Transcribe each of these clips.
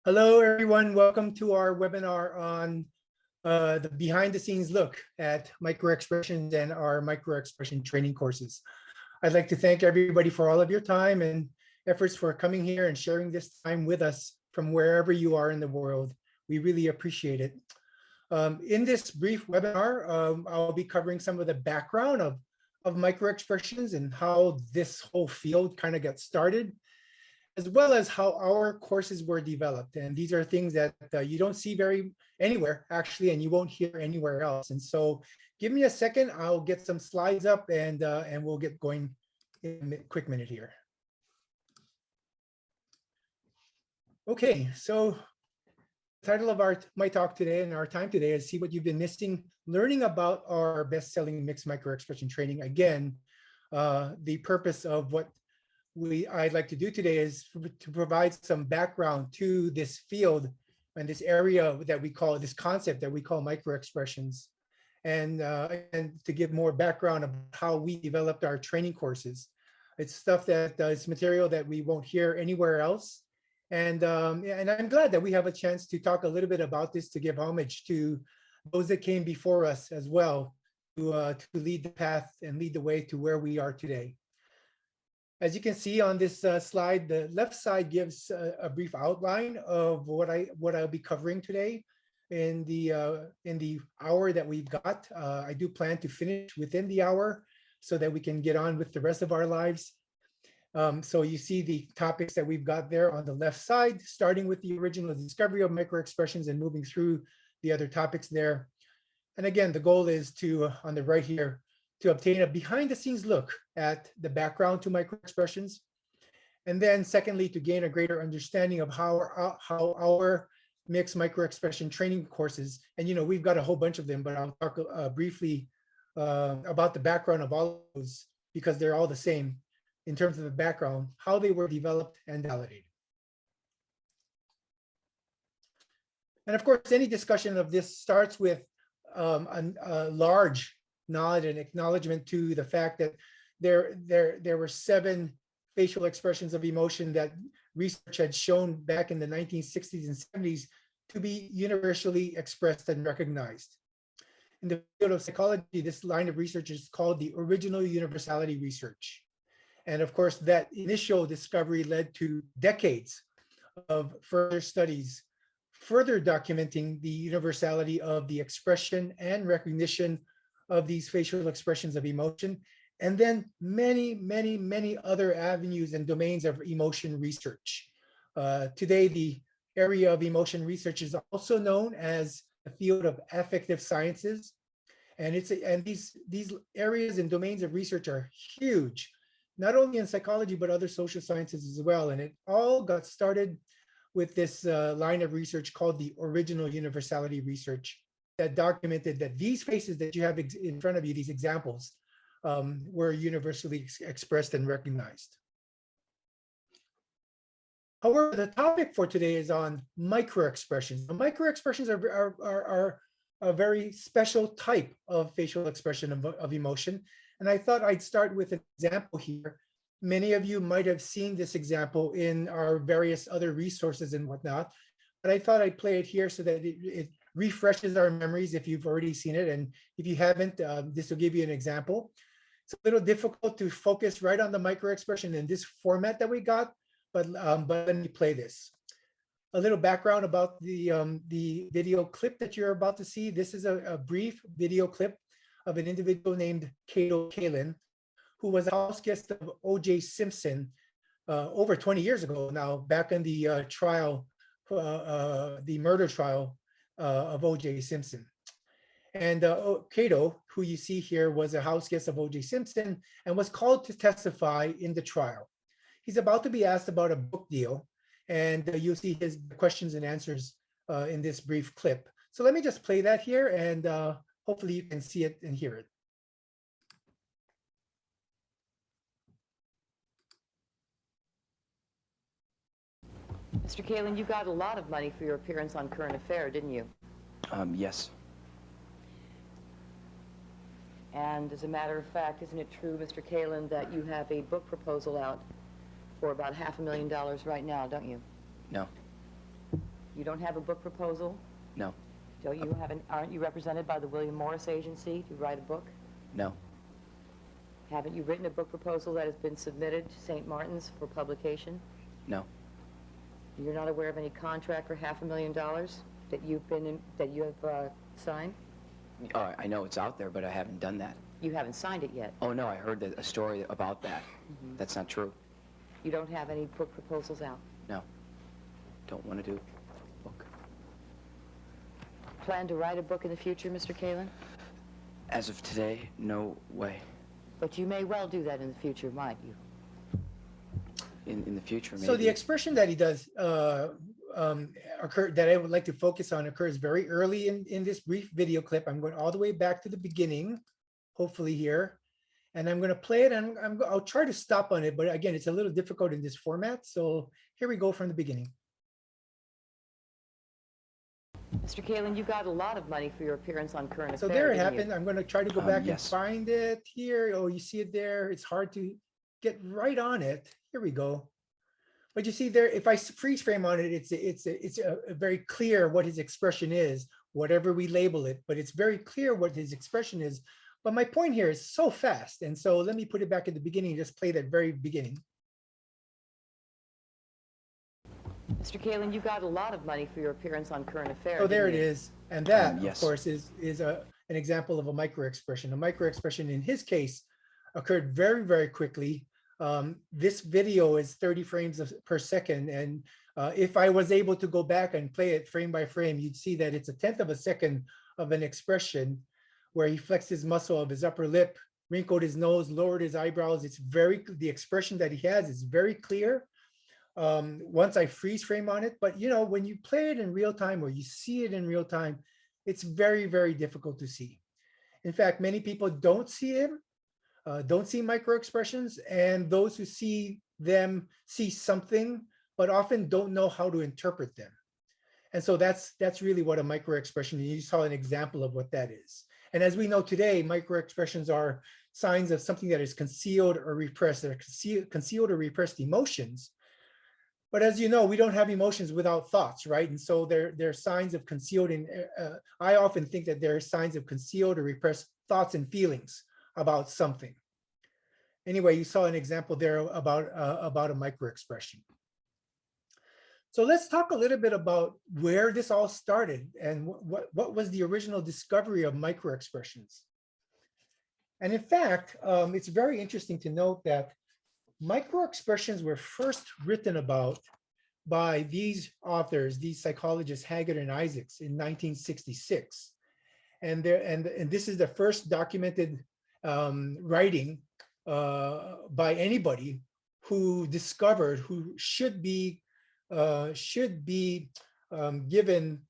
Hello, everyone. Welcome to our webinar on the behind the scenes look at microexpressions and our microexpression training courses. I'd like to thank everybody for all of your time and efforts for coming here and sharing this time with us from wherever you are in the world. We really appreciate it. In this brief webinar, I'll be covering some of the background of microexpressions and how this whole field kind of got started, as well as how our courses were developed. And these are things that you don't see anywhere actually, and you won't hear anywhere else. And so give me a second, I'll get some slides up and we'll get going in a quick minute here. Okay, so the title of my talk today and our time today is See What You've Been Missing, learning about our best-selling mixed microexpression training. Again, the purpose of what I'd like to do today is to provide some background to this field and this area that we call, this concept that we call microexpressions, and to give more background of how we developed our training courses. It's stuff that is material that we won't hear anywhere else. And I'm glad that we have a chance to talk a little bit about this, to give homage to those that came before us as well, to lead the path and lead the way to where we are today. As you can see on this slide, the left side gives a brief outline of what I'll be covering today in the hour that we've got. I do plan to finish within the hour so that we can get on with the rest of our lives. So you see the topics that we've got there on the left side, starting with the original discovery of microexpressions and moving through the other topics there. And again, the goal is to, on the right here, to obtain a behind the scenes look at the background to microexpressions. And then secondly, to gain a greater understanding of how our mixed microexpression training courses, and we've got a whole bunch of them, but I'll talk briefly about the background of all of those, because they're all the same in terms of the background, how they were developed and validated. And of course, any discussion of this starts with a large nod and acknowledgement to the fact that there were 7 facial expressions of emotion that research had shown back in the 1960s and 70s to be universally expressed and recognized. In the field of psychology, this line of research is called the original universality research. And of course, that initial discovery led to decades of further studies, further documenting the universality of the expression and recognition of these facial expressions of emotion, and then many, many, many other avenues and domains of emotion research. Today, the area of emotion research is also known as the field of affective sciences. And these areas and domains of research are huge, not only in psychology, but other social sciences as well. And it all got started with this line of research called the original universality research, that documented that these faces that you have in front of you, these examples, were universally expressed and recognized. However, the topic for today is on microexpressions. Microexpressions are a very special type of facial expression of emotion. And I thought I'd start with an example here. Many of you might have seen this example in our various other resources and whatnot, but I thought I'd play it here so that it refreshes our memories if you've already seen it. And if you haven't, this will give you an example. It's a little difficult to focus right on the microexpression in this format that we got, but let me play this. A little background about the video clip that you're about to see. This is a brief video clip of an individual named Cato Kalin, who was a house guest of O.J. Simpson over 20 years ago now, back in the trial, the murder trial of O.J. Simpson. And Cato, who you see here, was a house guest of O.J. Simpson and was called to testify in the trial. He's about to be asked about a book deal, and you'll see his questions and answers in this brief clip. So let me just play that here, and hopefully you can see it and hear it. Mr. Kalin, you got a lot of money for your appearance on Current Affair, didn't you? Yes. And as a matter of fact, isn't it true, Mr. Kalin, that you have a book proposal out for about $500,000 right now, don't you? No. You don't have a book proposal? No. Don't you aren't you represented by the William Morris Agency to write a book? No. Haven't you written a book proposal that has been submitted to St. Martin's for publication? No. You're not aware of any contract for $500,000 that you have signed? Oh, I know it's out there, but I haven't done that. You haven't signed it yet. Oh, no, I heard a story about that. That's not true. You don't have any book proposals out. No. Don't want to do a book. Plan to write a book in the future, Mr. Kalin? As of today, no way. But you may well do that in the future, might you? In the future, maybe. So the expression that he does occur that I would like to focus on occurs very early in this brief video clip. I'm going all the way back to the beginning, hopefully here, and I'm going to play it. And I'll try to stop on it, but again, it's a little difficult in this format. So here we go from the beginning. Mr. Kalin, you got a lot of money for your appearance on Current So Affairs. there it didn't you? happened. I'm going to try to go back yes. and find it here. Oh, you see it there. It's hard to get right on it. Here we go. But you see there, if I freeze frame on it, it's a very clear what his expression is, whatever we label it, but it's very clear what his expression is. But my point here is so fast. And so let me put it back at the beginning, just play that very beginning. Mr. Kalin, you got a lot of money for your appearance on Current Affairs. So there it didn't you? is. And that, yes. of course, is an example of a microexpression. A microexpression in his case occurred very, very quickly. This video is 30 frames per second. And if I was able to go back and play it frame by frame, you'd see that it's a 1/10 of a second of an expression where he flexed his muscle of his upper lip, wrinkled his nose, lowered his eyebrows. The expression that he has is very clear. Once I freeze frame on it, but when you play it in real time or you see it in real time, it's very, very difficult to see. In fact, many people don't see him, don't see microexpressions, and those who see them see something, but often don't know how to interpret them. And so that's really what a microexpression is. You saw an example of what that is. And as we know today, microexpressions are signs of something that is concealed or repressed. They're concealed or repressed emotions. But as you know, we don't have emotions without thoughts, right? And so they're signs of concealed, and I often think that there are signs of concealed or repressed thoughts and feelings about something. Anyway, you saw an example there about a microexpression. So let's talk a little bit about where this all started and what was the original discovery of microexpressions. And in fact, it's very interesting to note that microexpressions were first written about by these authors, these psychologists, Haggard and Isaacs, in 1966. And this is the first documented writing by anybody who discovered, who should be given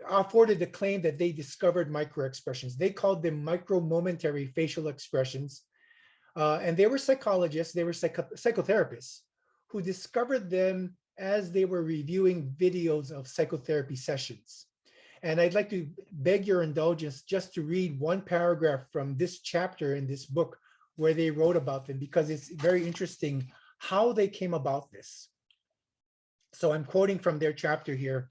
afforded the claim that they discovered microexpressions. They called them micro-momentary facial expressions. And they were psychologists, they were psychotherapists who discovered them as they were reviewing videos of psychotherapy sessions. And I'd like to beg your indulgence just to read one paragraph from this chapter in this book where they wrote about them, because it's very interesting how they came about this. So I'm quoting from their chapter here.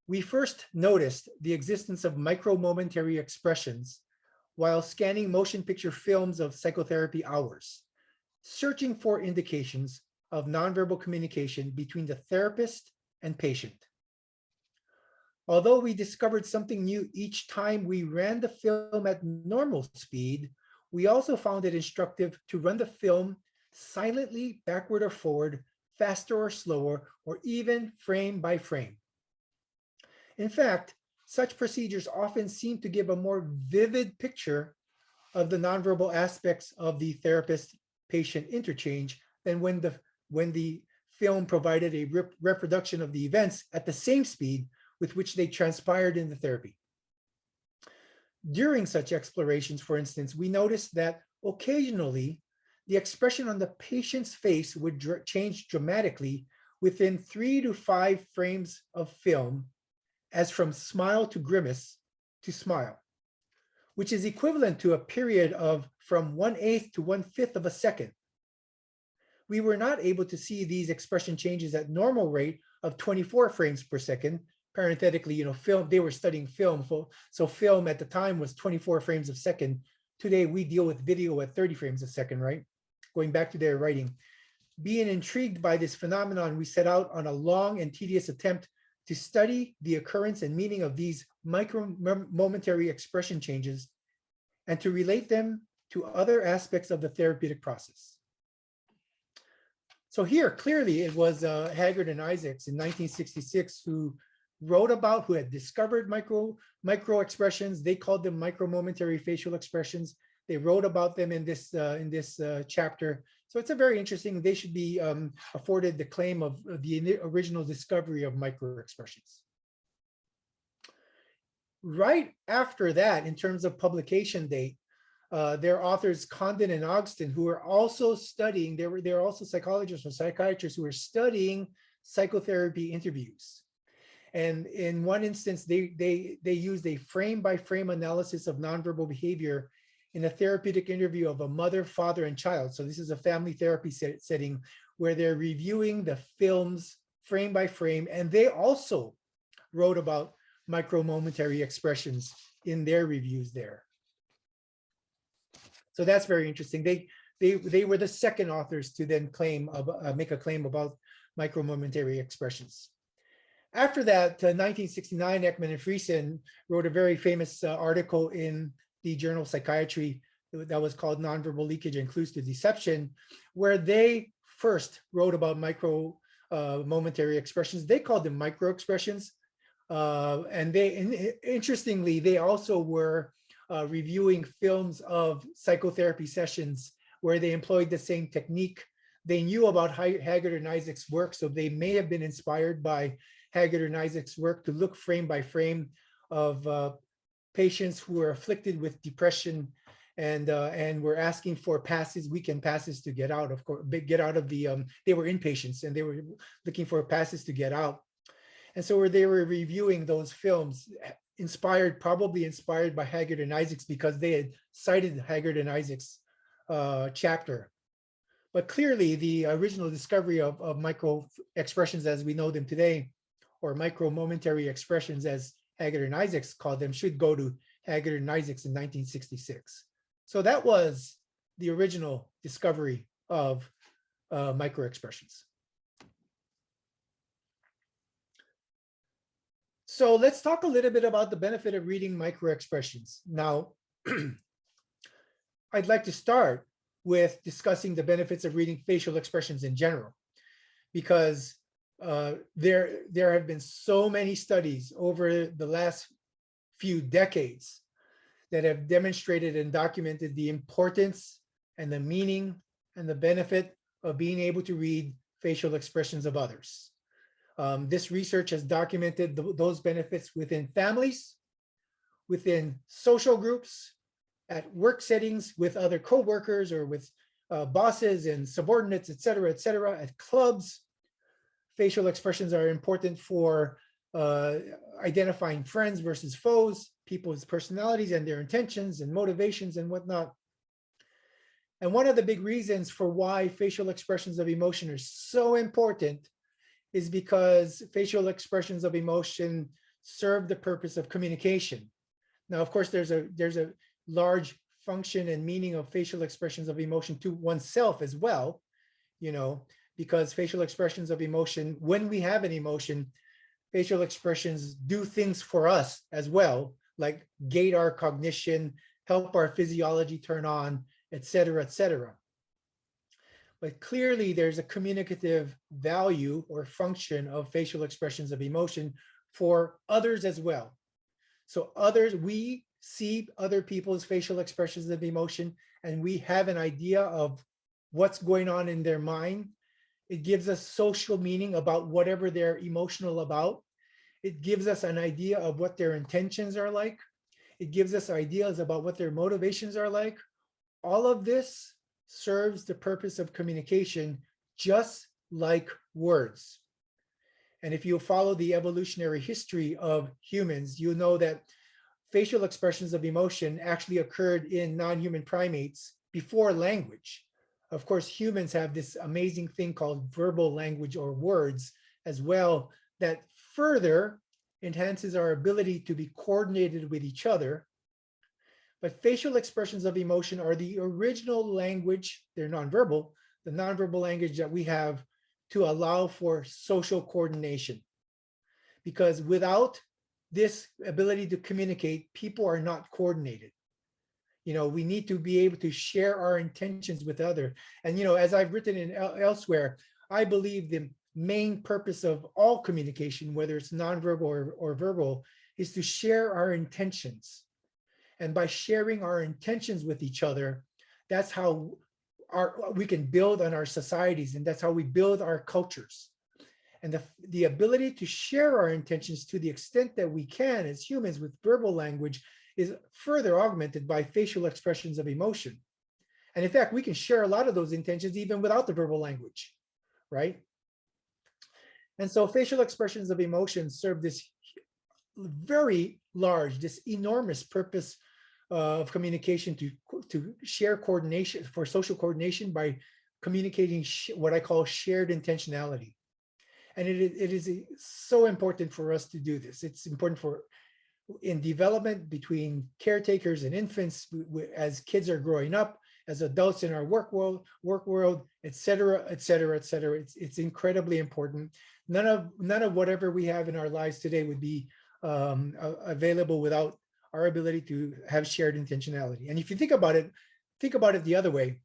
We first noticed the existence of micro-momentary expressions while scanning motion picture films of psychotherapy hours, searching for indications of nonverbal communication between the therapist and patient. Although we discovered something new each time we ran the film at normal speed, we also found it instructive to run the film silently backward or forward, faster or slower, or even frame by frame. In fact, such procedures often seem to give a more vivid picture of the nonverbal aspects of the therapist-patient interchange than when the film provided a reproduction of the events at the same speed with which they transpired in the therapy. During such explorations, for instance, we noticed that occasionally the expression on the patient's face would change dramatically within 3 to 5 frames of film, as from smile to grimace to smile, which is equivalent to a period of from 1/8 to 1/5 of a second. We were not able to see these expression changes at normal rate of 24 frames per second. Parenthetically, film, they were studying film. So film at the time was 24 frames a second. Today, we deal with video at 30 frames a second, right? Going back to their writing. Being intrigued by this phenomenon, we set out on a long and tedious attempt to study the occurrence and meaning of these momentary expression changes and to relate them to other aspects of the therapeutic process. So here, clearly, it was Haggard and Isaacs in 1966 who had discovered micro expressions. They called them micro-momentary facial expressions. They wrote about them in this chapter. So it's a very interesting, they should be afforded the claim of the original discovery of micro-expressions. Right after that, in terms of publication date, their authors Condon and Ogston, who were also studying, they're also psychologists or psychiatrists who were studying psychotherapy interviews. And in one instance, they used a frame-by-frame analysis of nonverbal behavior in a therapeutic interview of a mother, father, and child. So this is a family therapy setting where they're reviewing the films frame by frame, and they also wrote about micro-momentary expressions in their reviews there. So that's very interesting. They were the second authors to then make a claim about micro-momentary expressions. After that, 1969, Ekman and Friesen wrote a very famous article in the journal Psychiatry that was called Nonverbal Leakage and Clues to Deception, where they first wrote about momentary expressions. They called them micro-expressions. And interestingly, they also were reviewing films of psychotherapy sessions where they employed the same technique. They knew about Haggard and Isaacs' work, so they may have been inspired by Haggard and Isaacs' work to look frame by frame of patients who were afflicted with depression and were asking for weekend passes to get out. Of course, they were inpatients and they were looking for passes to get out. And so they were reviewing those films, probably inspired by Haggard and Isaacs because they had cited Haggard and Isaacs' chapter. But clearly, the original discovery of micro expressions as we know them today, or micro-momentary expressions as Haggard and Isaacs called them, should go to Haggard and Isaacs in 1966. So that was the original discovery of micro-expressions. So let's talk a little bit about the benefit of reading micro-expressions. Now, I'd like to start with discussing the benefits of reading facial expressions in general, because there have been so many studies over the last few decades that have demonstrated and documented the importance and the meaning and the benefit of being able to read facial expressions of others. This research has documented those benefits within families, within social groups, at work settings with other coworkers or with bosses and subordinates, et cetera, at clubs. Facial expressions are important for identifying friends versus foes, people's personalities and their intentions and motivations and whatnot. And one of the big reasons for why facial expressions of emotion are so important is because facial expressions of emotion serve the purpose of communication. Now, of course, there's a large function and meaning of facial expressions of emotion to oneself as well, because facial expressions of emotion, when we have an emotion, facial expressions do things for us as well, like gate our cognition, help our physiology turn on, et cetera, et cetera. But clearly there's a communicative value or function of facial expressions of emotion for others as well. So we see other people's facial expressions of emotion and we have an idea of what's going on in their mind. It gives us social meaning about whatever they're emotional about. It gives us an idea of what their intentions are like. It gives us ideas about what their motivations are like. All of this serves the purpose of communication, just like words. And if you follow the evolutionary history of humans, you know that facial expressions of emotion actually occurred in non-human primates before language. Of course, humans have this amazing thing called verbal language or words as well that further enhances our ability to be coordinated with each other. But facial expressions of emotion are the original language, they're nonverbal, the nonverbal language that we have to allow for social coordination. Because without this ability to communicate, people are not coordinated. We need to be able to share our intentions with others. And, as I've written in elsewhere, I believe the main purpose of all communication, whether it's nonverbal or verbal, is to share our intentions. And by sharing our intentions with each other, that's how we can build on our societies, and that's how we build our cultures. And the ability to share our intentions to the extent that we can as humans with verbal language is further augmented by facial expressions of emotion. And in fact, we can share a lot of those intentions even without the verbal language, right? And so facial expressions of emotion serve this very large, this enormous purpose of communication to share coordination, for social coordination, by communicating what I call shared intentionality. And it is so important for us to do this. It's important in development between caretakers and infants, as kids are growing up, as adults in our work world, et cetera, et cetera, et cetera. It's incredibly important. None of whatever we have in our lives today would be available without our ability to have shared intentionality. And if you think about it the other way.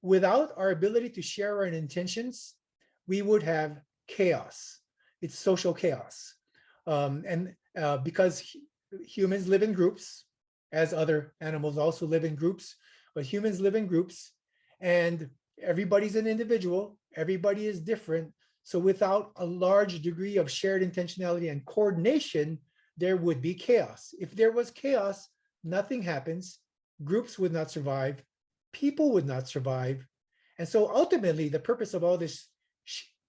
Without our ability to share our intentions, we would have chaos. It's social chaos. Because humans live in groups, as other animals also live in groups, but humans live in groups, and everybody's an individual, everybody is different. So without a large degree of shared intentionality and coordination, there would be chaos. If there was chaos, nothing happens, groups would not survive, people would not survive. And so ultimately, the purpose of all this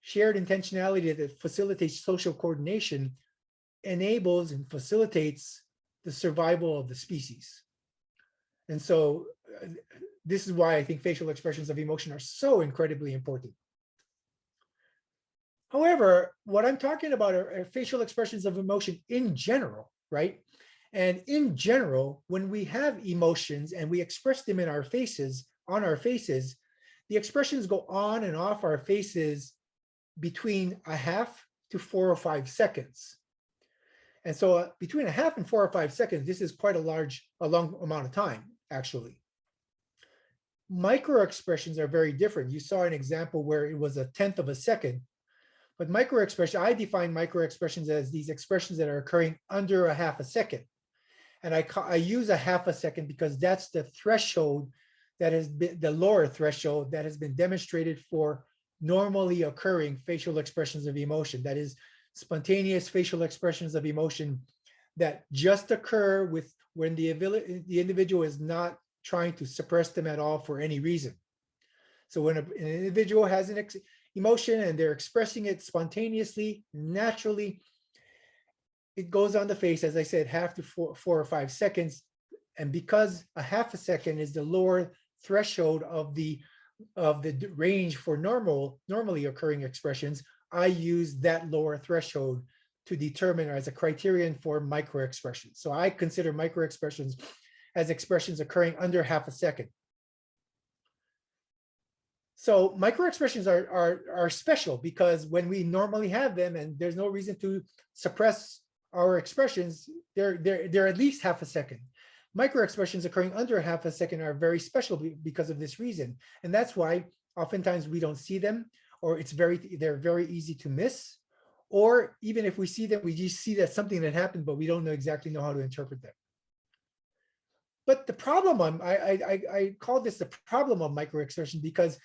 shared intentionality that facilitates social coordination enables and facilitates the survival of the species. And so this is why I think facial expressions of emotion are so incredibly important. However, what I'm talking about are facial expressions of emotion in general, right? And in general, when we have emotions and we express them on our faces, the expressions go on and off our faces between a half to 4 or 5 seconds. And so between a half and 4 or 5 seconds, this is quite a long amount of time, actually. Micro expressions are very different. You saw an example where it was 1/10 of a second. But I define micro expressions as these expressions that are occurring under a half a second. And I use a half a second because that's the threshold that has been the lower threshold that has been demonstrated for normally occurring facial expressions of emotion. That is, spontaneous facial expressions of emotion that just occur when the individual is not trying to suppress them at all for any reason. So when an individual has an emotion and they're expressing it spontaneously, naturally, it goes on the face, as I said, half to 4 or 5 seconds. And because a half a second is the lower threshold of the range for normally occurring expressions, I use that lower threshold to determine as a criterion for micro expressions. So I consider micro expressions as expressions occurring under half a second. So micro expressions are special because when we normally have them and there's no reason to suppress our expressions, they're at least half a second. Micro expressions occurring under half a second are very special because of this reason. And that's why oftentimes we don't see them, or they're very easy to miss. Or even if we see them, we just see that something that happened, but we don't exactly know how to interpret them. But the problem, I call this the problem of micro expression because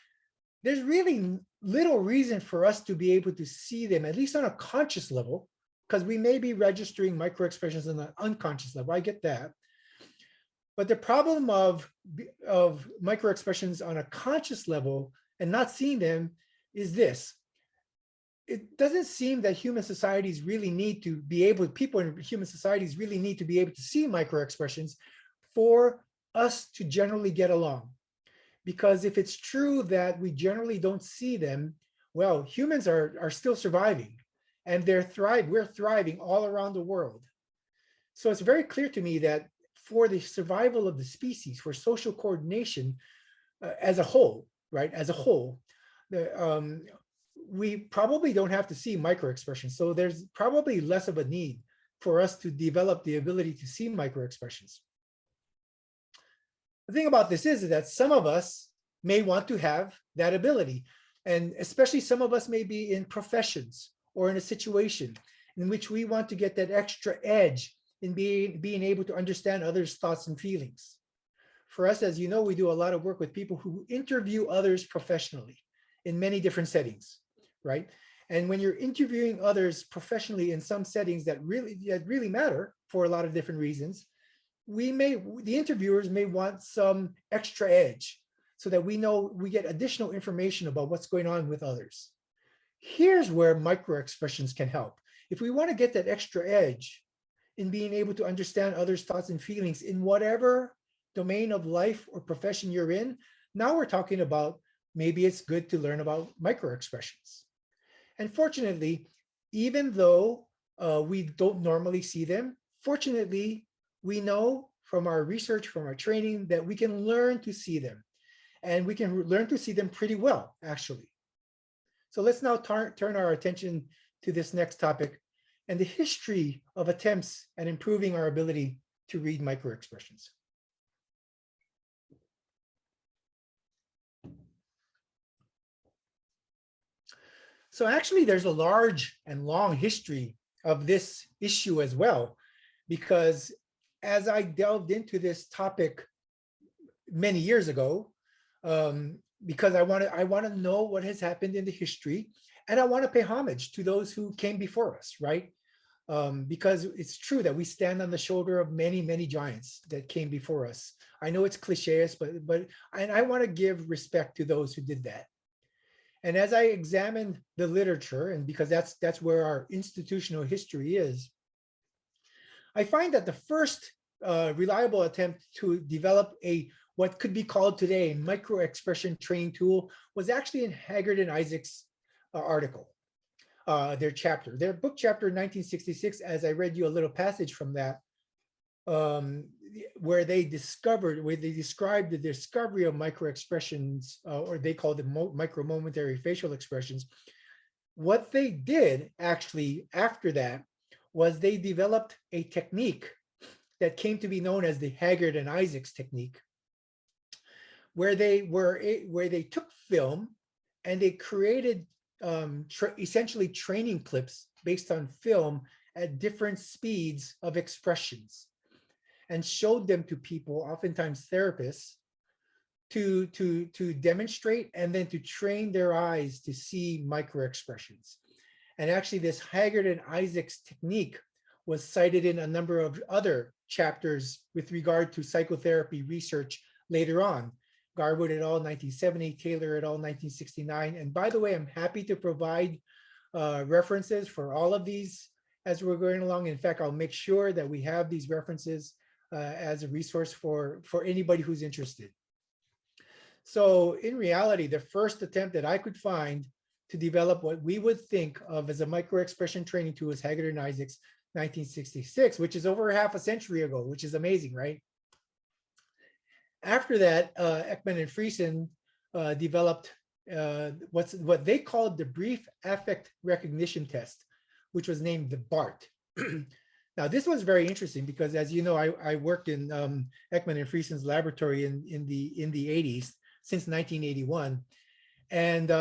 there's really little reason for us to be able to see them, at least on a conscious level, because we may be registering micro expressions on an unconscious level. I get that. But the problem of micro expressions on a conscious level and not seeing them is this. It doesn't seem that human societies really need to be able, people in human societies really need to be able to see micro expressions for us to generally get along. Because if it's true that we generally don't see them, well, humans are still surviving. and we're thriving all around the world. So it's very clear to me that for the survival of the species, for social coordination as a whole, right, as a whole, we probably don't have to see microexpressions. So there's probably less of a need for us to develop the ability to see microexpressions. The thing about this is that some of us may want to have that ability. And especially some of us may be in professions or in a situation in which we want to get that extra edge in being able to understand others' thoughts and feelings. For us, as you know, we do a lot of work with people who interview others professionally in many different settings, right? And when you're interviewing others professionally in some settings that really matter for a lot of different reasons, the interviewers may want some extra edge so that we know we get additional information about what's going on with others. Here's where microexpressions can help. If we want to get that extra edge in being able to understand others' thoughts and feelings in whatever domain of life or profession you're in, now we're talking about maybe it's good to learn about microexpressions. And fortunately, even though we don't normally see them, fortunately, we know from our research, from our training, that we can learn to see them. And we can learn to see them pretty well, actually. So let's now turn our attention to this next topic and the history of attempts at improving our ability to read microexpressions. So actually, there's a large and long history of this issue as well, because as I delved into this topic many years ago, because I want to know what has happened in the history, and I want to pay homage to those who came before us, right? Because it's true that we stand on the shoulder of many, many giants that came before us. I know it's cliches, but I want to give respect to those who did that. And as I examined the literature, and because that's where our institutional history is, I find that the first reliable attempt to develop what could be called today a microexpression training tool was actually in Haggard and Isaac's article, their book chapter 1966, as I read you a little passage from that, where they described the discovery of microexpressions, or they called it micro-momentary facial expressions. What they did actually after that was they developed a technique that came to be known as the Haggard and Isaac's technique, where they took film and they created essentially training clips based on film at different speeds of expressions, and showed them to people, oftentimes therapists, to demonstrate and then to train their eyes to see microexpressions. And actually, this Haggard and Isaac's technique was cited in a number of other chapters with regard to psychotherapy research later on. Garwood et al. 1970, Taylor et al. 1969. And by the way, I'm happy to provide references for all of these as we're going along. In fact, I'll make sure that we have these references as a resource for anybody who's interested. So in reality, the first attempt that I could find to develop what we would think of as a microexpression training tool is Haggard and Isaac's 1966, which is over half a century ago, which is amazing, right? After that, Ekman and Friesen developed what they called the brief affect recognition test, which was named the BART. Now, this was very interesting because, as you know, I worked in Ekman and Friesen's laboratory in the 80s since 1981, and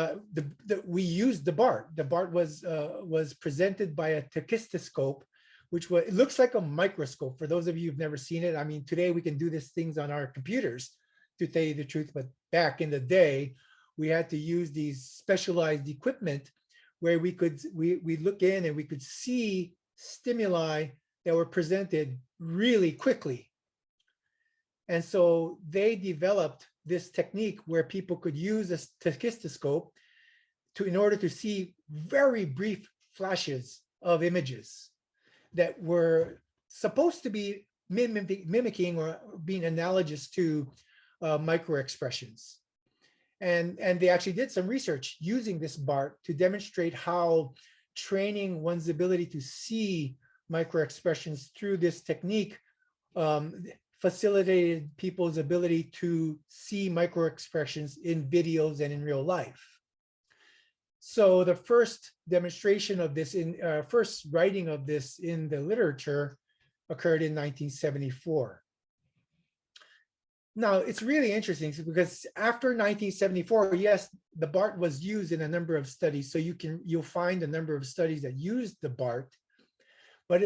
we used the BART. The BART was presented by a tachistoscope, which it looks like a microscope. For those of you who've never seen it, I mean, today we can do these things on our computers, to tell you the truth, but back in the day, we had to use these specialized equipment where we look in and we could see stimuli that were presented really quickly. And so they developed this technique where people could use a tachistoscope in order to see very brief flashes of images that were supposed to be mimicking or being analogous to microexpressions. And they actually did some research using this BART to demonstrate how training one's ability to see microexpressions through this technique facilitated people's ability to see microexpressions in videos and in real life. So the first demonstration of this, first writing of this in the literature occurred in 1974. Now, it's really interesting because after 1974, yes, the BART was used in a number of studies. So you'll find a number of studies that used the BART. But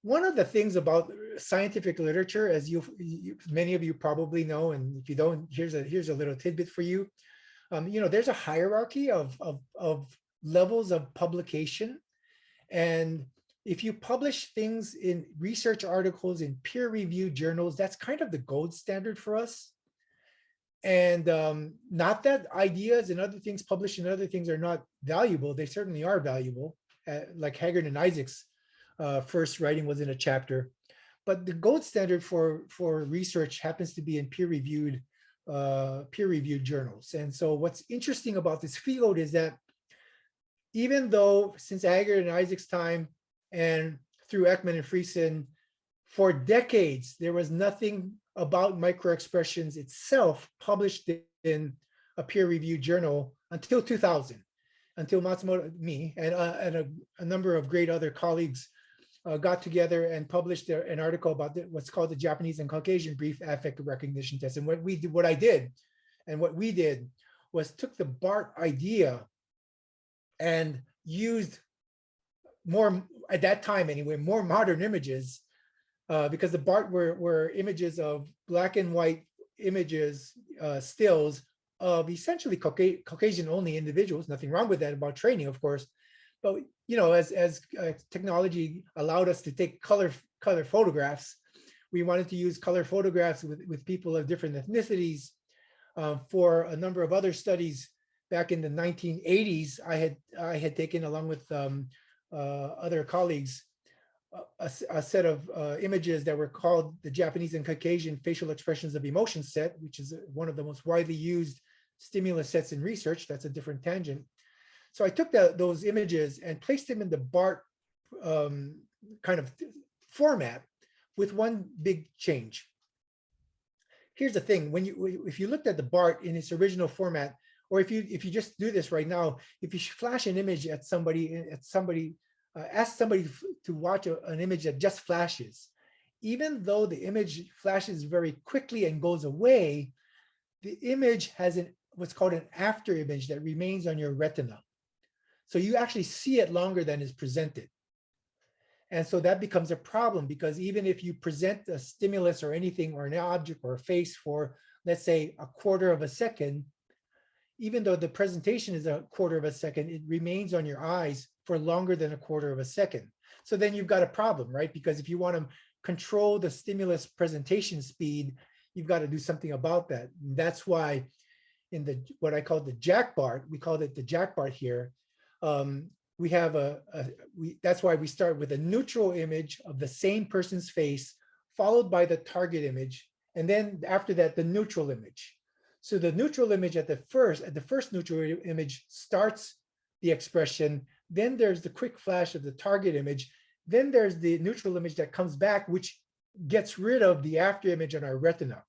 one of the things about scientific literature, as many of you probably know, and if you don't, here's a little tidbit for you. There's a hierarchy of levels of publication. And if you publish things in research articles in peer-reviewed journals, that's kind of the gold standard for us. And not that ideas and other things published in other things are not valuable. They certainly are valuable. Like Haggard and Isaac's first writing was in a chapter. But the gold standard for research happens to be in peer-reviewed journals. And so what's interesting about this field is that even though since Haggard and Isaac's time and through Ekman and Friesen, for decades, there was nothing about microexpressions itself published in a peer-reviewed journal until 2000, until Matsumoto, me, and a number of great other colleagues got together and published an article about what's called the Japanese and Caucasian brief affect recognition test. And what we did was took the BART idea and used more, at that time anyway, more modern images, because the BART were images of black and white images, stills of essentially Caucasian only individuals. Nothing wrong with that about training, of course. But as technology allowed us to take color photographs, we wanted to use color photographs with people of different ethnicities. For a number of other studies back in the 1980s, I had taken, along with other colleagues, a set of images that were called the Japanese and Caucasian facial expressions of emotion set, which is one of the most widely used stimulus sets in research. That's a different tangent. So I took those images and placed them in the BART kind of format with one big change. Here's the thing: if you looked at the BART in its original format, or if you just do this right now, if you flash an image at somebody, ask somebody to watch an image that just flashes, even though the image flashes very quickly and goes away, the image has what's called an after image that remains on your retina. So you actually see it longer than is presented. And so that becomes a problem, because even if you present a stimulus or anything or an object or a face for, let's say, a quarter of a second, even though the presentation is a quarter of a second, it remains on your eyes for longer than a quarter of a second. So then you've got a problem, right? Because if you want to control the stimulus presentation speed, you've got to do something about that. And that's why in what I call the Jack BART, we called it the Jack BART here. We have that's why we start with a neutral image of the same person's face, followed by the target image, and then after that, the neutral image. So the neutral image at the first neutral image starts the expression. Then there's the quick flash of the target image. Then there's the neutral image that comes back, which gets rid of the after image on our retina.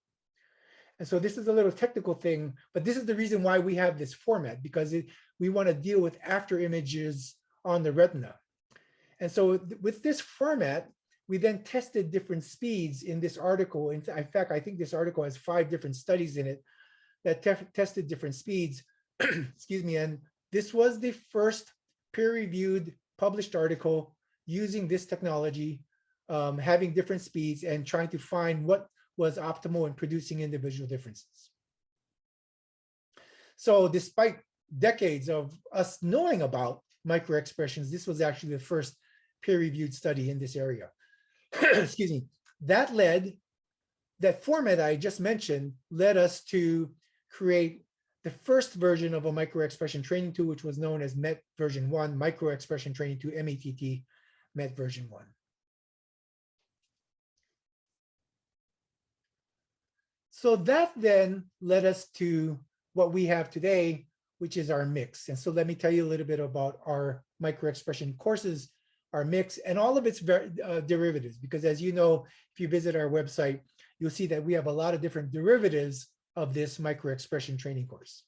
And so this is a little technical thing, but this is the reason why we have this format, because we want to deal with after images on the retina. And so with this format, we then tested different speeds in this article. In fact, I think this article has 5 different studies in it that tested different speeds. Excuse me. And this was the first peer-reviewed published article using this technology, having different speeds and trying to find what was optimal in producing individual differences. So despite decades of us knowing about microexpressions, this was actually the first peer-reviewed study in this area. Excuse me. That format I just mentioned led us to create the first version of a microexpression training tool, which was known as MET version 1, Microexpression Training Tool, METT, MET version 1. So that then led us to what we have today, which is our mix. And so let me tell you a little bit about our microexpression courses, our mix, and all of its derivatives, because as you know, if you visit our website, you'll see that we have a lot of different derivatives of this microexpression training course.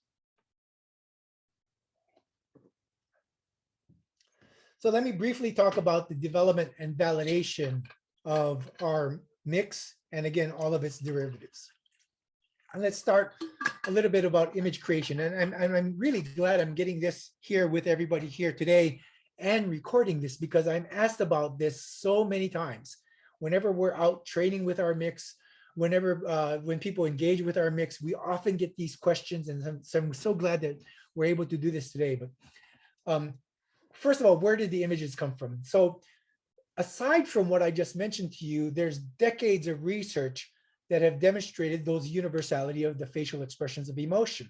So let me briefly talk about the development and validation of our mix, and again, all of its derivatives. And let's start a little bit about image creation. And I'm really glad I'm getting this here with everybody here today and recording this, because I'm asked about this so many times. Whenever we're out training with our mix, when people engage with our mix, we often get these questions, and so I'm so glad that we're able to do this today. But first of all, where did the images come from? So aside from what I just mentioned to you, there's decades of research that have demonstrated those universality of the facial expressions of emotion.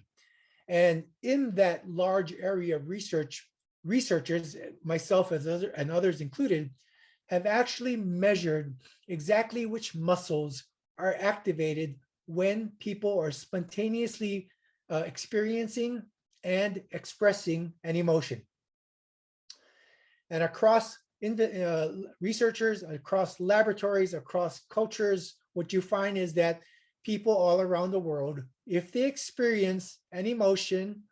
And in that large area of research, researchers, myself and others included, have actually measured exactly which muscles are activated when people are spontaneously experiencing and expressing an emotion. And across researchers, across laboratories, across cultures, what you find is that people all around the world, if they experience an emotion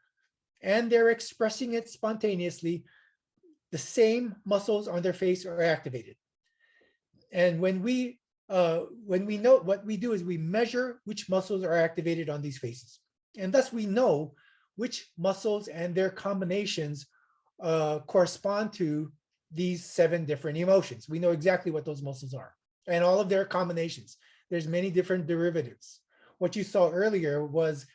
and they're expressing it spontaneously, the same muscles on their face are activated. And when we know, what we do is we measure which muscles are activated on these faces. And thus we know which muscles and their combinations correspond to these 7 different emotions. We know exactly what those muscles are and all of their combinations. There's many different derivatives. What you saw earlier was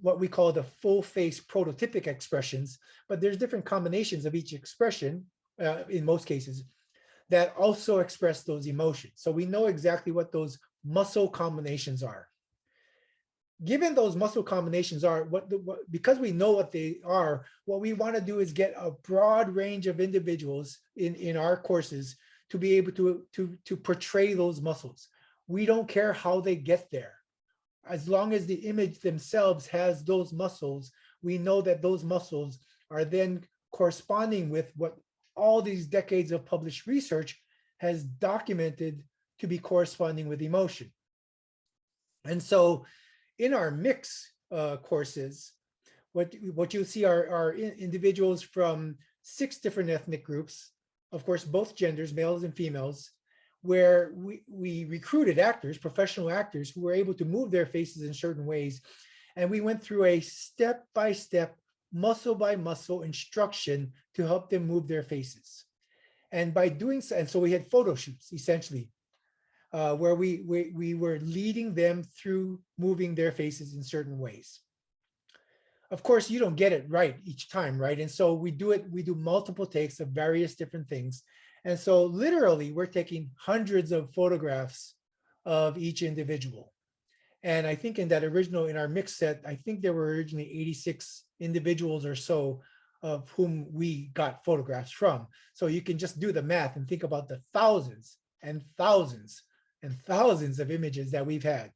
what we call the full face prototypic expressions, but there's different combinations of each expression in most cases that also express those emotions. So we know exactly what those muscle combinations are. Given those muscle combinations are, because we know what they are, what we want to do is get a broad range of individuals in our courses to be able to portray those muscles. We don't care how they get there. As long as the image themselves has those muscles, we know that those muscles are then corresponding with what all these decades of published research has documented to be corresponding with emotion. And so in our mix courses, what you'll see are individuals from 6 different ethnic groups, of course, both genders, males and females, where we recruited actors, professional actors, who were able to move their faces in certain ways. And we went through a step-by-step, muscle-by-muscle instruction to help them move their faces. And by doing so, and so we had photo shoots, essentially, where we were leading them through moving their faces in certain ways. Of course, you don't get it right each time, right? And so we do multiple takes of various different things. And so literally we're taking hundreds of photographs of each individual. And I think in our mix set, I think there were originally 86 individuals or so of whom we got photographs from. So you can just do the math and think about the thousands and thousands and thousands of images that we've had.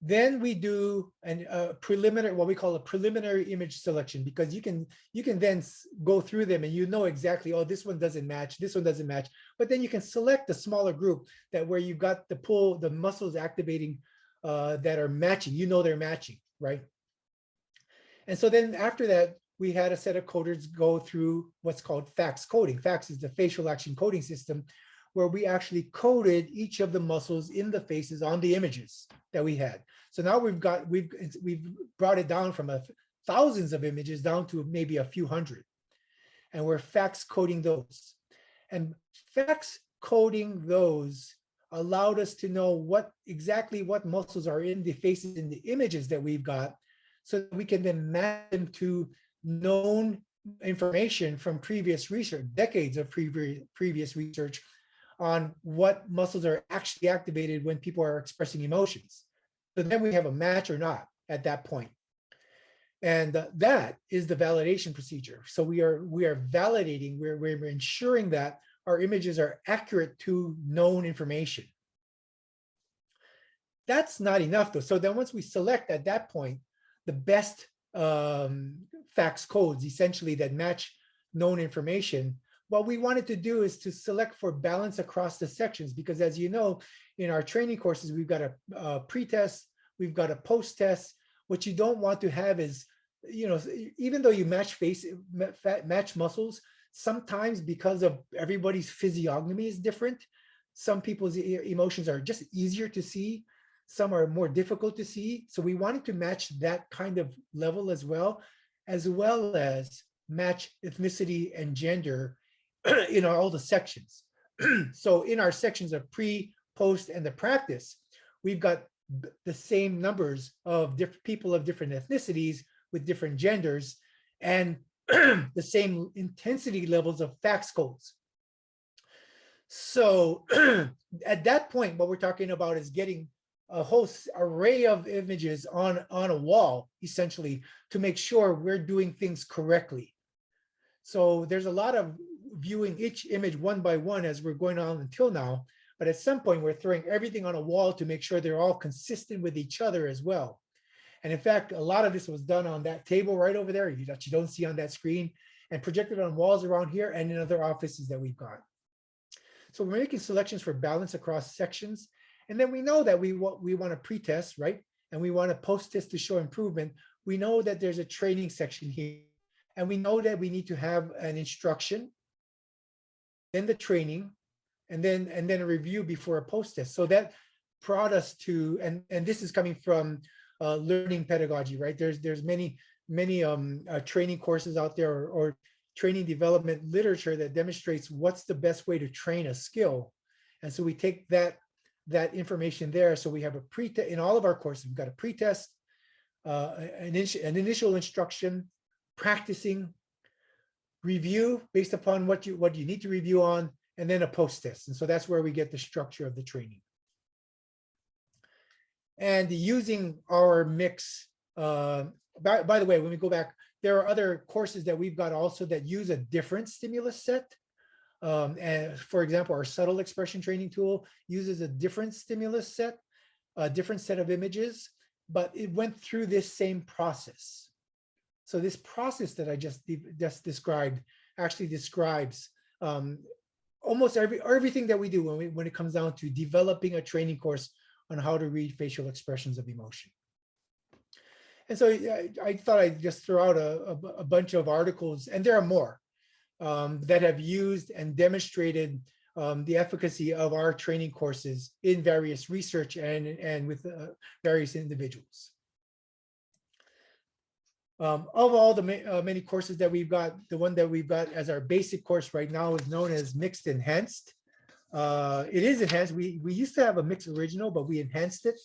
Then we do what we call a preliminary image selection, because you can then go through them and you know exactly, oh, this one doesn't match, this one doesn't match. But then you can select a smaller group where you've got the muscles activating that are matching, they're matching, right? And so then after that, we had a set of coders go through what's called FACS coding. FACS is the facial action coding system, where we actually coded each of the muscles in the faces on the images that we had. So now we've brought it down from thousands of images down to maybe a few hundred. And we're FACS coding those. And FACS coding those allowed us to know exactly what muscles are in the faces in the images that we've got, so that we can then map them to known information from previous research, decades of previous research on what muscles are actually activated when people are expressing emotions. So then we have a match or not at that point. And that is the validation procedure. So we are validating, we're ensuring that our images are accurate to known information. That's not enough though. So then once we select at that point the best facts codes, essentially, that match known information. What we wanted to do is to select for balance across the sections, because as you know, in our training courses, we've got a pre-test, we've got a post-test. What you don't want to have is, even though you match muscles, sometimes because of everybody's physiognomy is different, some people's emotions are just easier to see, some are more difficult to see. So we wanted to match that kind of level as well as match ethnicity and gender in all the sections. So in our sections of pre, post, and the practice, we've got the same numbers of people of different ethnicities with different genders, and the same intensity levels of facts codes. So at that point, what we're talking about is getting a whole array of images on a wall, essentially, to make sure we're doing things correctly. So there's a lot of viewing each image one by one as we're going on until now, but at some point we're throwing everything on a wall to make sure they're all consistent with each other as well. And in fact, a lot of this was done on that table right over there that you don't see on that screen, and projected on walls around here and in other offices that we've got. So we're making selections for balance across sections. And then we know that we want to pre-test, right? And we want to post-test to show improvement. We know that there's a training section here. And we know that we need to have an instruction, then the training, and then a review before a post-test. So that brought us to, and this is coming from learning pedagogy, right? There's many training courses out there, or training development literature that demonstrates what's the best way to train a skill. And so we take that information there. So we have a pre-test in all of our courses. We've got a pre-test, an initial instruction, practicing, review based upon what you need to review on, and then a post-test. And so that's where we get the structure of the training. And using our mix, by the way, when we go back, there are other courses that we've got also that use a different stimulus set. And for example, our subtle expression training tool uses a different stimulus set, a different set of images, but it went through this same process. So this process that I just described actually describes almost everything that we do when it comes down to developing a training course on how to read facial expressions of emotion. And so I thought I'd just throw out a bunch of articles, and there are more, that have used and demonstrated the efficacy of our training courses in various research and with various individuals. Of all the many courses that we've got, the one that we've got as our basic course right now is known as Mixed Enhanced. It is enhanced. We used to have a Mixed Original, but we enhanced it.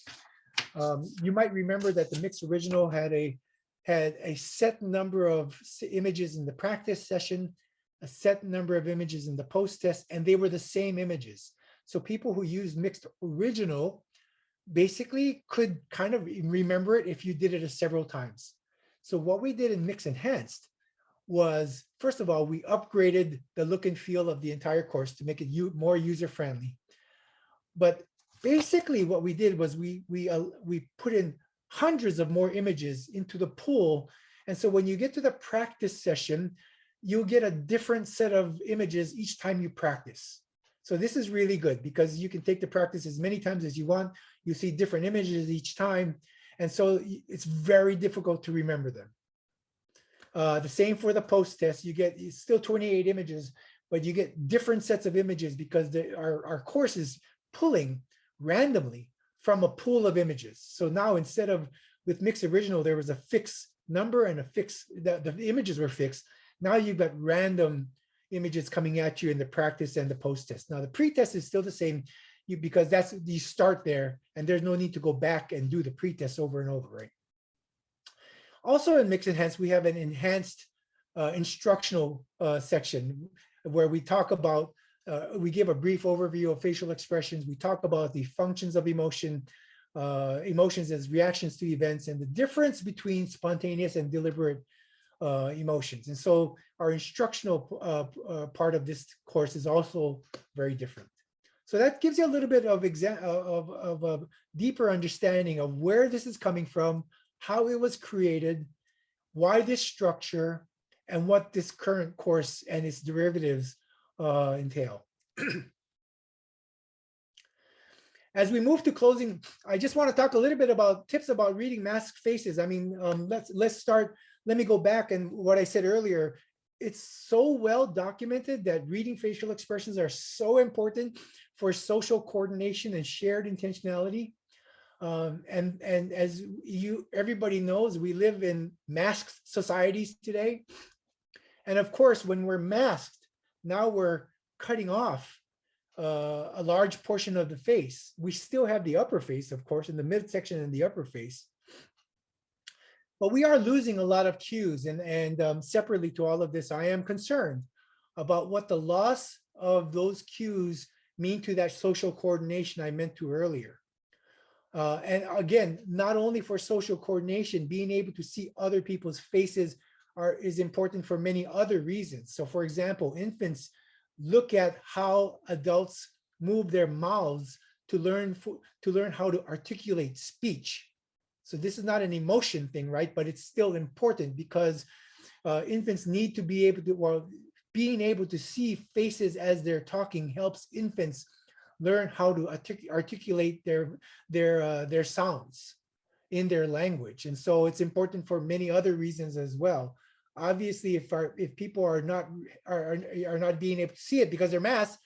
You might remember that the Mixed Original had a set number of images in the practice session, a set number of images in the post-test, and they were the same images. So people who used Mixed Original basically could kind of remember it if you did it several times. So what we did in Mixed Enhanced was, first of all, we upgraded the look and feel of the entire course to make it more user-friendly. But basically what we did was we put in hundreds of more images into the pool. And so when you get to the practice session, you'll get a different set of images each time you practice. So this is really good because you can take the practice as many times as you want. You see different images each time. And so it's very difficult to remember them. The same for the post-test. You get still 28 images, but you get different sets of images because our course is pulling randomly from a pool of images. So now instead of with Mixed Original, there was a fixed number and the images were fixed. Now you've got random images coming at you in the practice and the post-test. Now the pre-test is still the same because you start there and there's no need to go back and do the pre-test over and over, right? Also in Mixed Enhanced, we have an enhanced instructional section where we talk about, we give a brief overview of facial expressions. We talk about the functions of emotions as reactions to events and the difference between spontaneous and deliberate emotions. And so our instructional part of this course is also very different. So that gives you a little bit of a deeper understanding of where this is coming from, how it was created, why this structure, and what this current course and its derivatives entail. As we move to closing, I just want to talk a little bit about tips about reading masked faces. I mean, let's start. Let me go back and what I said earlier. It's so well documented that reading facial expressions are so important for social coordination and shared intentionality. And as everybody knows, we live in masked societies today. And of course, when we're masked, now we're cutting off a large portion of the face. We still have the upper face, of course, in the midsection and the upper face. But we are losing a lot of cues. And separately to all of this, I am concerned about what the loss of those cues mean to that social coordination I meant to earlier. And again, not only for social coordination, being able to see other people's faces is important for many other reasons. So for example, infants look at how adults move their mouths to learn how to articulate speech. So this is not an emotion thing, right? But it's still important because infants need to be able to, well, being able to see faces as they're talking helps infants learn how to articulate their sounds in their language. And so it's important for many other reasons as well. Obviously, if people are not being able to see it because they're masked,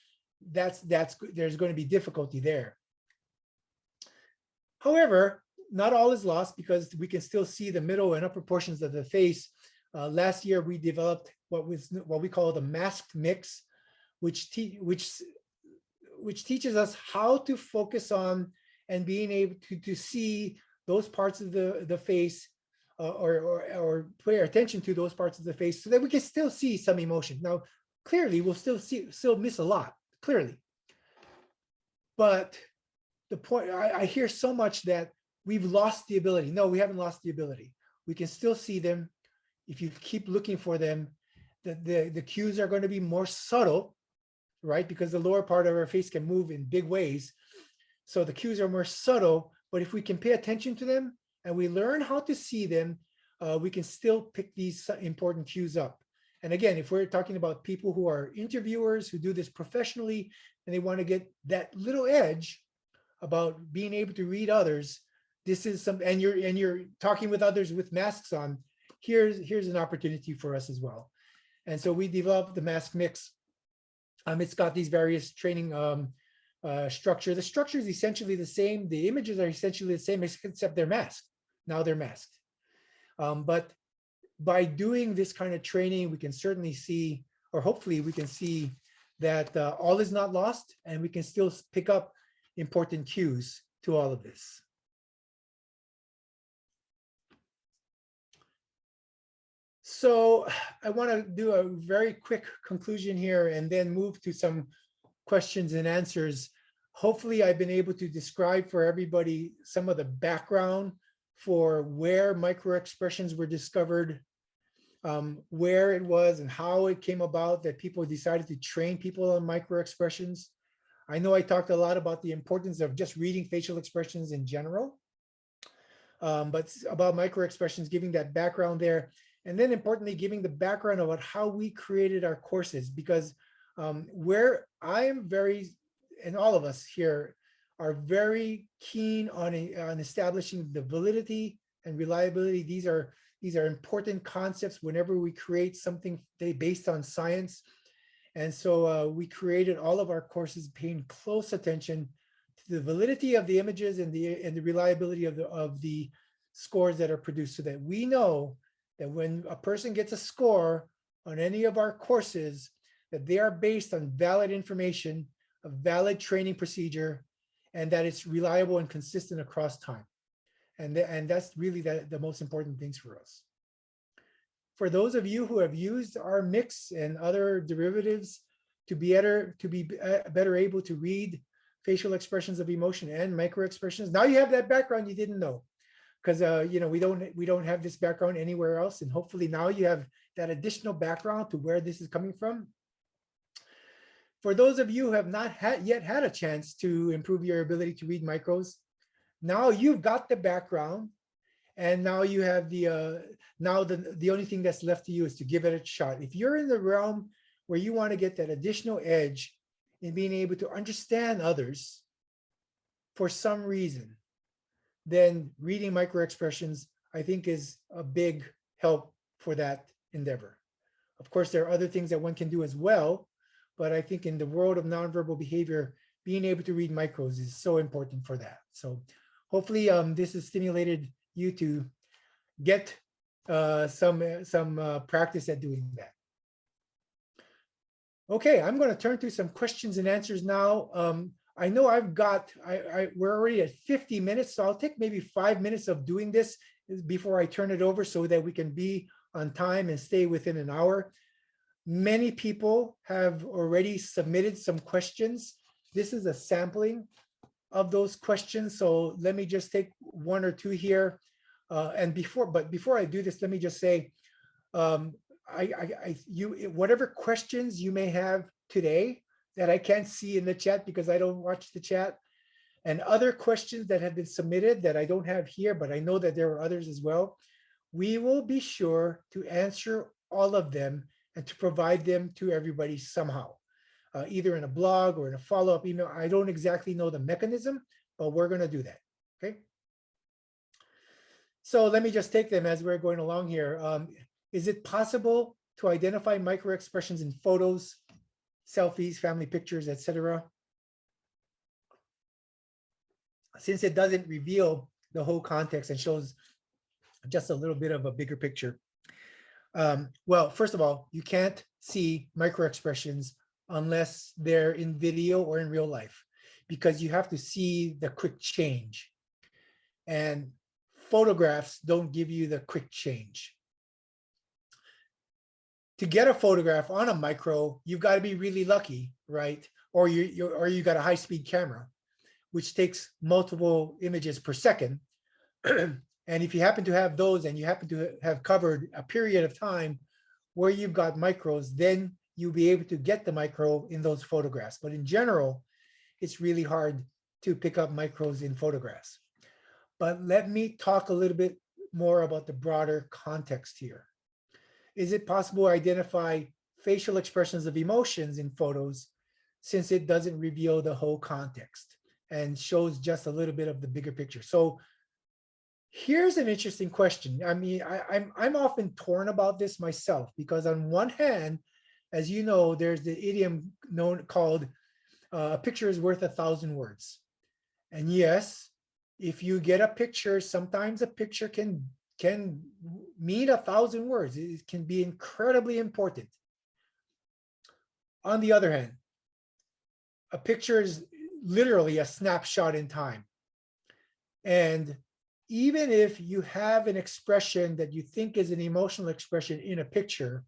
there's going to be difficulty there. However, not all is lost because we can still see the middle and upper portions of the face. Last year, we developed what we call the masked mix, which teaches us how to focus on and being able to see those parts of the face or pay attention to those parts of the face so that we can still see some emotion. Now, clearly, we'll still miss a lot, clearly. But the point, I hear so much that we've lost the ability. No, we haven't lost the ability. We can still see them. If you keep looking for them, the cues are going to be more subtle, right? Because the lower part of our face can move in big ways. So the cues are more subtle, but if we can pay attention to them and we learn how to see them, we can still pick these important cues up. And again, if we're talking about people who are interviewers who do this professionally and they want to get that little edge about being able to read others, this is and you're talking with others with masks on, here's an opportunity for us as well. And so we developed the mask mix. It's got these various training structure. The structure is essentially the same. The images are essentially the same, except they're masked. Now they're masked. But by doing this kind of training, we can certainly see, or hopefully we can see that all is not lost and we can still pick up important cues to all of this. So I want to do a very quick conclusion here and then move to some questions and answers. Hopefully I've been able to describe for everybody some of the background for where microexpressions were discovered, where it was and how it came about that people decided to train people on microexpressions. I know I talked a lot about the importance of just reading facial expressions in general, but about microexpressions, giving that background there. And then importantly, giving the background about how we created our courses, because where I am very, and all of us here are very keen on establishing the validity and reliability. These are important concepts whenever we create something based on science. And so we created all of our courses paying close attention to the validity of the images and the reliability of the scores that are produced, so that we know that when a person gets a score on any of our courses, that they are based on valid information, a valid training procedure, and that it's reliable and consistent across time. And that's really the most important things for us. For those of you who have used our mix and other derivatives to be better able to read facial expressions of emotion and microexpressions, now you have that background you didn't know. Because we don't have this background anywhere else, and hopefully now you have that additional background to where this is coming from. For those of you who have not yet had a chance to improve your ability to read micros, now you've got the background, and now you have now the only thing that's left to you is to give it a shot. If you're in the realm where you want to get that additional edge in being able to understand others for some reason, then reading microexpressions, I think, is a big help for that endeavor. Of course, there are other things that one can do as well, but I think in the world of nonverbal behavior, being able to read micros is so important for that. So hopefully this has stimulated you to get some practice at doing that. Okay, I'm going to turn to some questions and answers now. I know we're already at 50 minutes, so I'll take maybe 5 minutes of doing this before I turn it over so that we can be on time and stay within an hour. Many people have already submitted some questions. This is a sampling of those questions. So let me just take one or two here. But before I do this, let me just say, whatever questions you may have today that I can't see in the chat because I don't watch the chat, and other questions that have been submitted that I don't have here, but I know that there are others as well, we will be sure to answer all of them and to provide them to everybody somehow, either in a blog or in a follow-up email. I don't exactly know the mechanism, but we're going to do that. Okay. So let me just take them as we're going along here. Is it possible to identify microexpressions in photos, selfies, family pictures, etc., since it doesn't reveal the whole context and shows just a little bit of a bigger picture? Well, first of all, you can't see microexpressions unless they're in video or in real life, because you have to see the quick change. And photographs don't give you the quick change. To get a photograph on a micro, you've got to be really lucky, right? Or you got a high-speed camera, which takes multiple images per second. And if you happen to have those and you happen to have covered a period of time where you've got micros, then you'll be able to get the micro in those photographs. But in general, it's really hard to pick up micros in photographs. But let me talk a little bit more about the broader context here. Is it possible to identify facial expressions of emotions in photos, since it doesn't reveal the whole context and shows just a little bit of the bigger picture? So here's an interesting question. I mean, I'm often torn about this myself, because on one hand, as you know, there's the idiom called a picture is worth 1,000 words. And yes, if you get a picture, sometimes a picture can mean 1,000 words. It can be incredibly important. On the other hand, a picture is literally a snapshot in time. And even if you have an expression that you think is an emotional expression in a picture,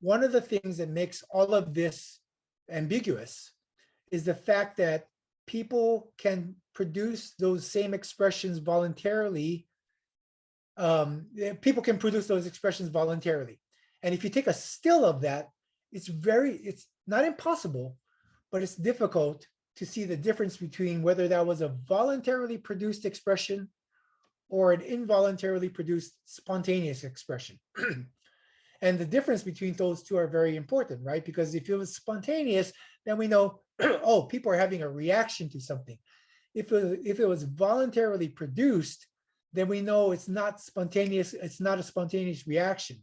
one of the things that makes all of this ambiguous is the fact that people can produce those same expressions voluntarily. People can produce those expressions voluntarily. And if you take a still of that, it's not impossible, but it's difficult to see the difference between whether that was a voluntarily produced expression or an involuntarily produced spontaneous expression. And the difference between those two are very important, right? Because if it was spontaneous, then we know, oh, people are having a reaction to something. If it was voluntarily produced, then we know it's not spontaneous, it's not a spontaneous reaction.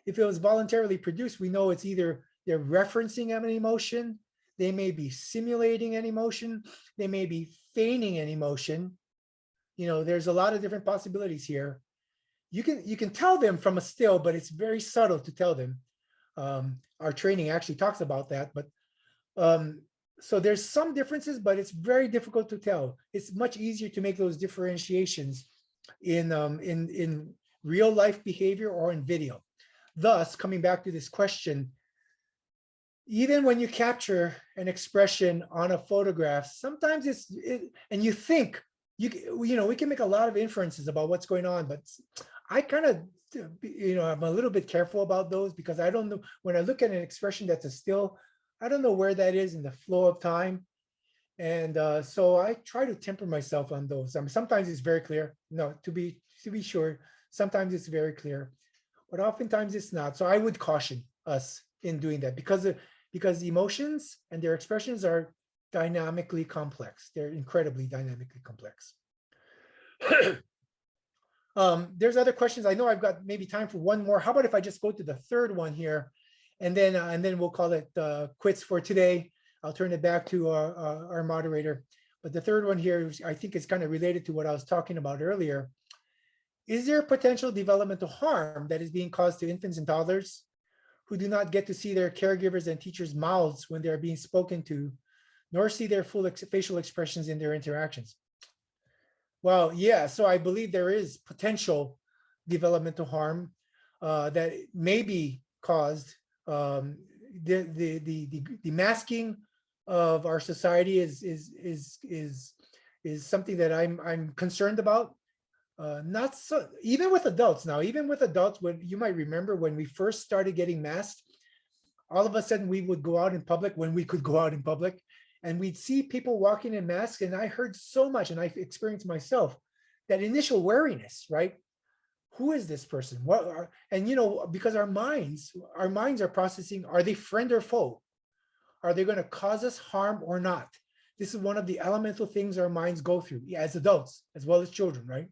If it was voluntarily produced, we know it's either they're referencing an emotion, they may be simulating an emotion, they may be feigning an emotion. You know, there's a lot of different possibilities here. You can tell them from a still, but it's very subtle to tell them. Our training actually talks about that, but so there's some differences, but it's very difficult to tell. It's much easier to make those differentiations in real life behavior or in video. Thus, coming back to this question, even when you capture an expression on a photograph, sometimes and you think, you know, we can make a lot of inferences about what's going on, but I kind of, you know, I'm a little bit careful about those, because I don't know, when I look at an expression that's a still, I don't know where that is in the flow of time. And so I try to temper myself on those. Sometimes it's very clear. No, to be sure, sometimes it's very clear, but oftentimes it's not. So I would caution us in doing that because emotions and their expressions are dynamically complex. They're incredibly dynamically complex. There's other questions. I know I've got maybe time for one more. How about if I just go to the third one here, and then we'll call it quits for today. I'll turn it back to our moderator. But the third one here, I think is kind of related to what I was talking about earlier. Is there potential developmental harm that is being caused to infants and toddlers who do not get to see their caregivers and teachers' mouths when they're being spoken to, nor see their full facial expressions in their interactions? Well, yeah, so I believe there is potential developmental harm that may be caused. The masking of our society is something that I'm concerned about. Not so even with adults now, even with adults, when you might remember when we first started getting masked, all of a sudden we would go out in public when we could go out in public, and we'd see people walking in masks, and I heard so much, and I've experienced myself that initial wariness, right? Who is this person? What are, and you know, because our minds are processing, are they friend or foe? Are they going to cause us harm or not? This is one of the elemental things our minds go through as adults as well as children, right?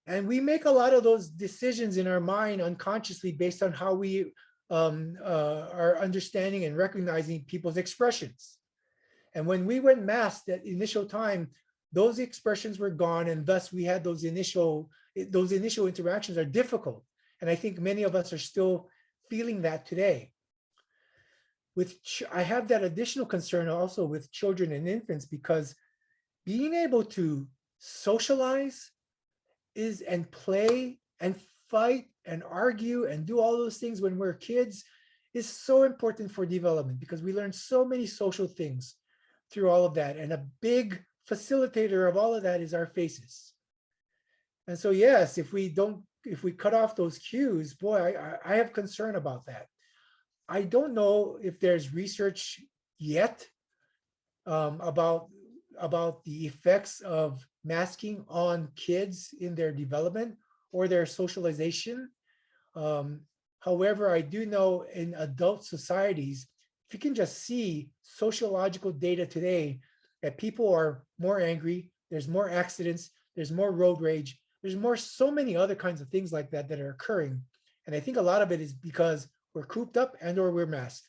And we make a lot of those decisions in our mind unconsciously based on how we are understanding and recognizing people's expressions. And when we went masked at initial time, those expressions were gone, and thus we had those initial interactions are difficult. And I think many of us are still feeling that today. I have that additional concern also with children and infants, because being able to socialize and play and fight and argue and do all those things when we're kids is so important for development, because we learn so many social things through all of that. And a big facilitator of all of that is our faces. And so, yes, if we cut off those cues, boy, I have concern about that. I don't know if there's research yet about the effects of masking on kids in their development or their socialization. However, I do know in adult societies, if you can just see sociological data today, that people are more angry, there's more accidents, there's more road rage, there's so many other kinds of things like that are occurring. And I think a lot of it is because we're cooped up and or we're masked.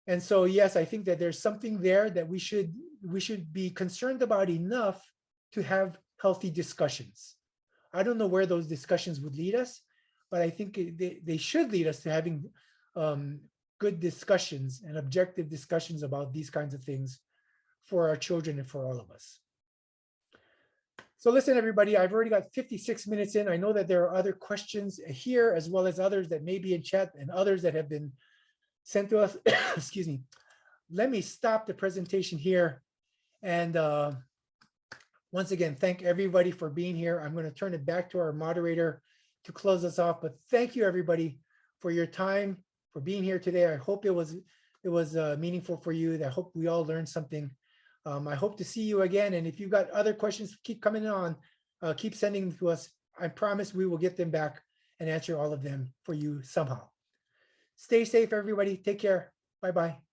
And so, yes, I think that there's something there that we should be concerned about enough to have healthy discussions. I don't know where those discussions would lead us, but I think they should lead us to having good discussions and objective discussions about these kinds of things for our children and for all of us. So listen, everybody, I've already got 56 minutes in. I know that there are other questions here, as well as others that may be in chat and others that have been sent to us. Excuse me. Let me stop the presentation here. And once again, thank everybody for being here. I'm going to turn it back to our moderator to close us off. But thank you, everybody, for your time, for being here today. I hope it was meaningful for you. I hope we all learned something. I hope to see you again. And if you've got other questions, keep coming on, keep sending them to us. I promise we will get them back and answer all of them for you somehow. Stay safe, everybody. Take care. Bye-bye.